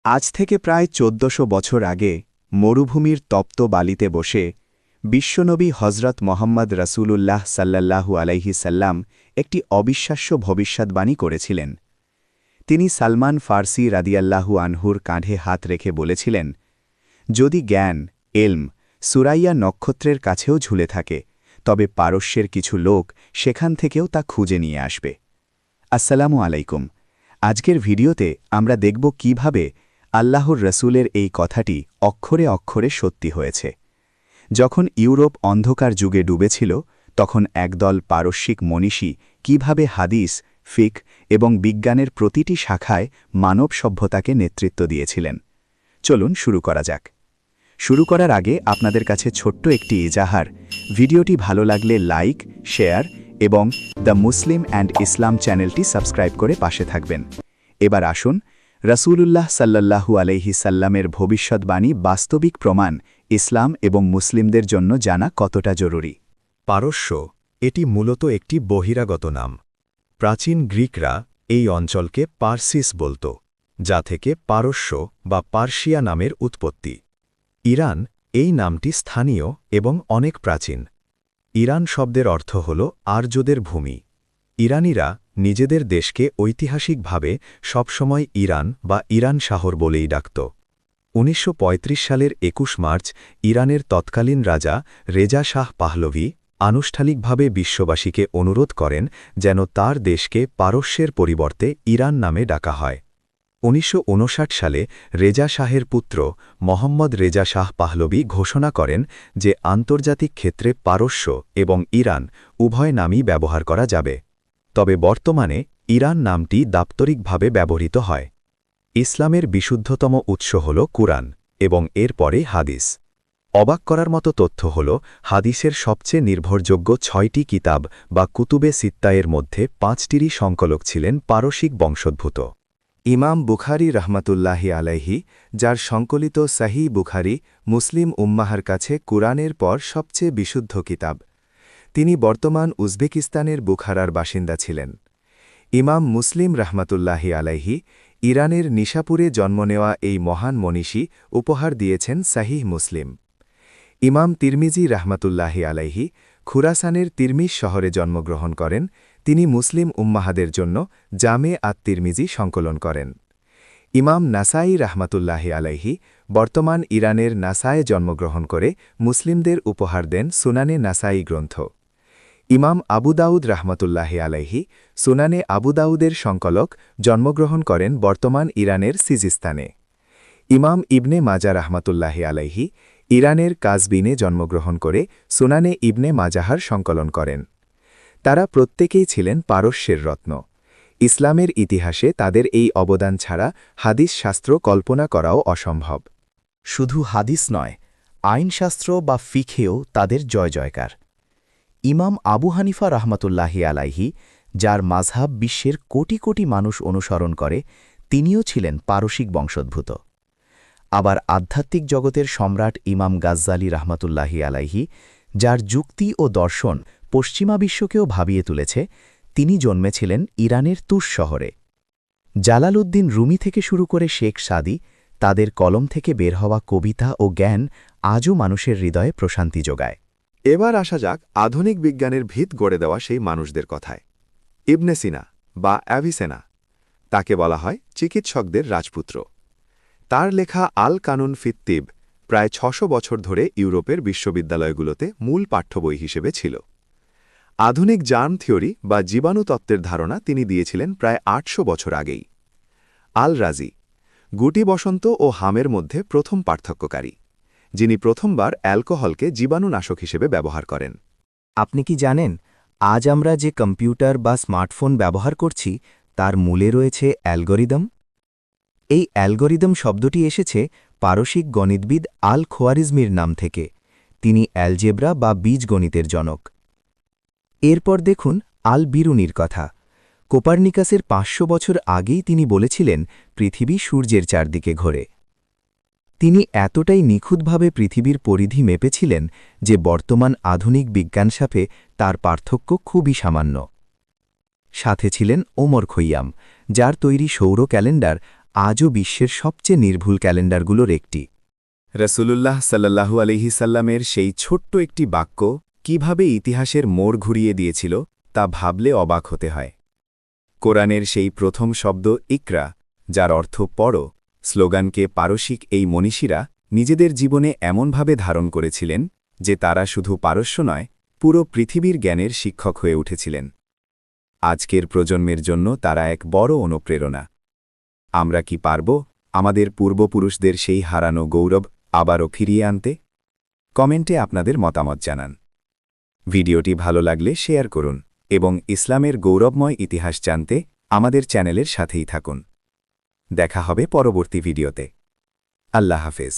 আজ থেকে প্রায় ১৪০০ বছর আগে মরুভূমির তপ্ত বালিতে বসে বিশ্বনবী হজরত মোহাম্মদ রসুলুল্লাহ সাল্লাল্লাহু আলাইহি সাল্লাম একটি অবিশ্বাস্য ভবিষ্যদ্বাণী করেছিলেন। তিনি সালমান ফার্সি রাদিয়াল্লাহু আনহুর কাঁধে হাত রেখে বলেছিলেন, যদি জ্ঞান এলম সুরাইয়া নক্ষত্রের কাছেও ঝুলে থাকে, তবে পারস্যের কিছু লোক সেখান থেকেও তা খুঁজে নিয়ে আসবে। আসসালামু আলাইকুম। আজকের ভিডিওতে আমরা দেখব কিভাবে আল্লাহর রসুলের এই কথাটি অক্ষরে অক্ষরে সত্যি হয়েছে। যখন ইউরোপ অন্ধকার যুগে ডুবেছিল, তখন একদল পারস্যিক মনীষী কিভাবে হাদিস, ফিক এবং বিজ্ঞানের প্রতিটি শাখায় মানব সভ্যতাকে নেতৃত্ব দিয়েছিলেন। চলুন শুরু করা যাক। শুরু করার আগে আপনাদের কাছে ছোট্ট একটি ইজাহার। ভিডিওটি ভালো লাগলে লাইক, শেয়ার এবং দ্য মুসলিম অ্যান্ড ইসলাম চ্যানেলটি সাবস্ক্রাইব করে পাশে থাকবেন। এবার আসুন, রাসূলুল্লাহ সাল্লাল্লাহু আলাইহি সাল্লামের ভবিষ্যদ্বাণী বাস্তবিক প্রমাণ ইসলাম এবং মুসলিমদের জন্য জানা কতটা জরুরি। পারস্য, এটি মূলত একটি বহিরাগত নাম। প্রাচীন গ্রিকরা এই অঞ্চলকে পার্সিস বলত, যা থেকে পারস্য বা পার্সিয়া নামের উৎপত্তি। ইরান এই নামটি স্থানীয় এবং অনেক প্রাচীন। ইরান শব্দের অর্থ হল আর্যদের ভূমি। ইরানিরা নিজেদের দেশকে ঐতিহাসিকভাবে সবসময় ইরান বা ইরান শহর বলেই ডাকত। ১৯৩৫ সালের ২১ মার্চ ইরানের তৎকালীন রাজা রেজা শাহ পাহলভি আনুষ্ঠানিকভাবে বিশ্ববাসীকে অনুরোধ করেন যেন তার দেশকে পারস্যের পরিবর্তে ইরান নামে ডাকা হয়। ১৯৫৯ সালে রেজা শাহের পুত্র মোহাম্মদ রেজা শাহ পাহলভি ঘোষণা করেন যে আন্তর্জাতিক ক্ষেত্রে পারস্য এবং ইরান উভয় নামই ব্যবহার করা যাবে। তবে বর্তমানে ইরান নামটি দাপ্তরিকভাবে ব্যবহৃত হয়। ইসলামের বিশুদ্ধতম উৎস হল কুরআন এবং এর পরে হাদিস। অবাক করার মতো তথ্য হল, হাদিসের সবচেয়ে নির্ভরযোগ্য ৬টি কিতাব বা কুতুবে সিত্তায়ের মধ্যে ৫টিরই সংকলক ছিলেন পারসিক বংশোদ্ভূত। ইমাম বুখারী রহমাতুল্লাহি আলাইহি, যার সংকলিত সহিহ বুখারী মুসলিম উম্মাহার কাছে কুরআনের পর সবচেয়ে বিশুদ্ধ কিতাব। তিনি বর্তমান উজবেকিস্তানের বুখারার বাসিন্দা ছিলেন। ইমাম মুসলিম রহমাতুল্লাহি আলাইহি ইরানের নিশাপুরে জন্ম নেওয়া এই মহান মনীষী উপহার দিয়েছেন সহিহ মুসলিম। ইমাম তিরমিজি রহমাতুল্লাহি আলাইহি খুরাসানের তিরমিজ শহরে জন্মগ্রহণ করেন। তিনি মুসলিম উম্মাহাদের জন্য জামে আত তিরমিজি সংকলন করেন। ইমাম নাসাই রহমাতুল্লাহি আলাইহি বর্তমান ইরানের নাসায়ে জন্মগ্রহণ করে মুসলিমদের উপহার দেন সুনানে নাসাই গ্রন্থ। ইমাম আবু দাউদ রহমাতুল্লাহি আলাইহি সুনানে আবু দাউদের সংকলক, জন্মগ্রহণ করেন বর্তমান ইরানের সিজিস্তানে। ইমাম ইবনে মাজা রহমাতুল্লাহি আলাইহি ইরানের কাজবিনে জন্মগ্রহণ করে সুনানে ইবনে মাজাহার সংকলন করেন। তারা প্রত্যেকেই ছিলেন পারস্যের রত্ন। ইসলামের ইতিহাসে তাদের এই অবদান ছাড়া হাদিস শাস্ত্র কল্পনা করাও অসম্ভব। শুধু হাদিস নয়, আইনশাস্ত্র বা ফিখেও তাদের জয় জয়কার। ইমাম আবু হানিফা রহমাতুল্লাহি আলাইহি, যার মাযহাব বিশ্বের কোটি কোটি মানুষ অনুসরণ করে, তিনিও ছিলেন পারসিক বংশোদ্ভূত। আবার আধ্যাত্মিক জগতের সম্রাট ইমাম গাজ্জালি রহমাতুল্লাহি আলাইহি, যার যুক্তি ও দর্শন পশ্চিমা বিশ্বকেও ভাবিয়ে তুলেছে, তিনি জন্মেছিলেন ইরানের তুস শহরে। জালালউদ্দিন রুমি থেকে শুরু করে শেখ সাদি, তাদের কলম থেকে বের হওয়া কবিতা ও জ্ঞান আজও মানুষের হৃদয়ে প্রশান্তি যোগায়। এবার আসা যাক আধুনিক বিজ্ঞানের ভিত গড়ে দেওয়া সেই মানুষদের কথায়। ইবনে সিনা বা অ্যাভিসেনা, তাকে বলা হয় চিকিৎসকদের রাজপুত্র। তার লেখা আল কানুন ফিত তিব প্রায় ৬০০ বছর ধরে ইউরোপের বিশ্ববিদ্যালয়গুলোতে মূল পাঠ্যবই হিসেবে ছিল। আধুনিক জার্ম থিওরি বা জীবাণুতত্ত্বের ধারণা তিনি দিয়েছিলেন প্রায় ৮০০ বছর আগেই। আল রাজি, গুটি বসন্ত ও হামের মধ্যে প্রথম পার্থক্যকারী, যিনি প্রথমবার অ্যালকোহলকে জীবাণুনাশক হিসেবে ব্যবহার করেন। আপনি কি জানেন, আজ আমরা যে কম্পিউটার বা স্মার্টফোন ব্যবহার করছি, তার মূলে রয়েছে অ্যালগরিদম? এই অ্যালগরিদম শব্দটি এসেছে পারসিক গণিতবিদ আল খোয়ারিজমির নাম থেকে। তিনি অ্যালজেব্রা বা বীজগণিতের জনক। এরপর দেখুন আল বিরুনির কথা। কোপার্নিকাসের ৫০০ বছর আগেই তিনি বলেছিলেন পৃথিবী সূর্যের চারদিকে ঘোরে। তিনি এতটাই নিখুঁতভাবে পৃথিবীর পরিধি মেপেছিলেন যে বর্তমান আধুনিক বিজ্ঞানসাপে তার পার্থক্য খুবই সামান্য। সাথে ছিলেন ওমর খৈয়াম, যার তৈরি সৌর ক্যালেন্ডার আজও বিশ্বের সবচেয়ে নির্ভুল ক্যালেন্ডারগুলোর একটি। রসুলুল্লাহ সাল্লাল্লাহু আলাইহি সাল্লামের সেই ছোট্ট একটি বাক্য কিভাবে ইতিহাসের মোড় ঘুরিয়ে দিয়েছিল তা ভাবলে অবাক হতে হয়। কোরআনের সেই প্রথম শব্দ ইকরা, যার অর্থ পড়ো, স্লোগানকে পারসিক এই মনীষীরা নিজেদের জীবনে এমনভাবে ধারণ করেছিলেন যে তারা শুধু পারস্য নয়, পুরো পৃথিবীর জ্ঞানের শিক্ষক হয়ে উঠেছিলেন। আজকের প্রজন্মের জন্য তারা এক বড় অনুপ্রেরণা। আমরা কি পারব আমাদের পূর্বপুরুষদের সেই হারানো গৌরব আবারও ফিরিয়ে আনতে? কমেন্টে আপনাদের মতামত জানান। ভিডিওটি ভালো লাগলে শেয়ার করুন এবং ইসলামের গৌরবময় ইতিহাস জানতে আমাদের চ্যানেলের সাথেই থাকুন। দেখা হবে পরবর্তী ভিডিওতে। আল্লাহ হাফেজ।